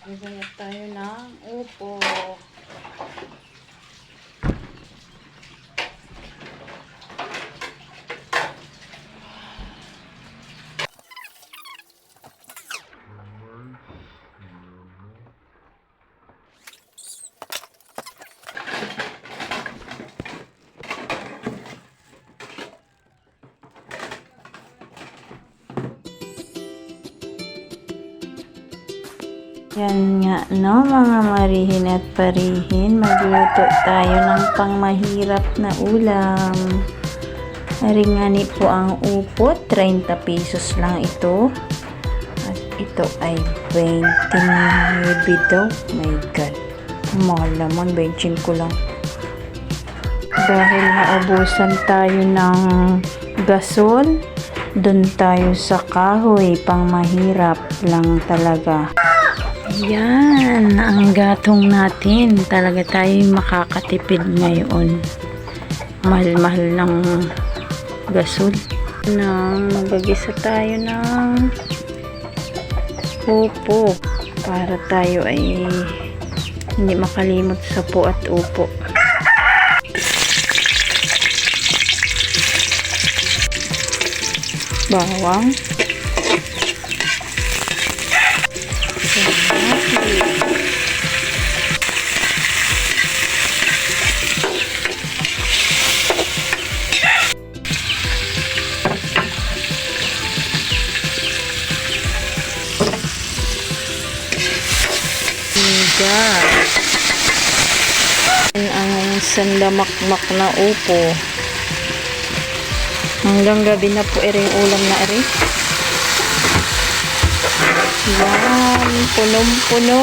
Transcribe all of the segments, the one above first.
Gagayat tayo ng upo. Yan nga, no, mga marihin at parihin, magluto tayo ng pangmahirap na ulam. Aringani po ang upo, 30 pesos lang ito. At ito ay 20 daw. My God, mahal naman, 25 ko lang. Dahil naubusan tayo ng gasol, doon tayo sa kahoy, pangmahirap lang talaga. Yan, ang gatong natin. Talaga tayo makakatipid ngayon. Mahal-mahal ng gasol. Magagisa tayo ng upo para tayo ay hindi makalimot sa po at upo. Bawang. Ang sandamakmak na upo. Hanggang gabi na po rin ulam na rin. Yan, punong-puno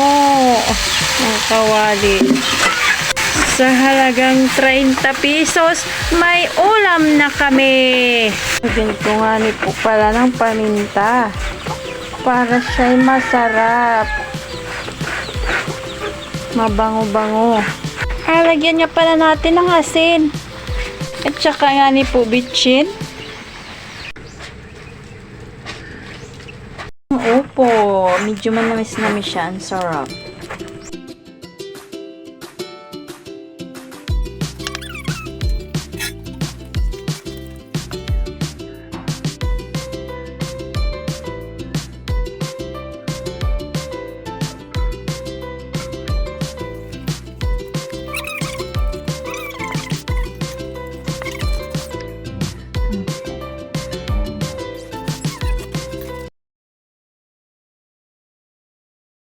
ang kawali. Sa halagang 30 pesos, may ulam na kami. Ganito nga ni po pala ng paminta para siya'y masarap. Mabango-bango. Lagyan niya pala natin ng asin. At saka nga ni po bitchin. Opo, medyo manamis-namis siya. Ang sarap.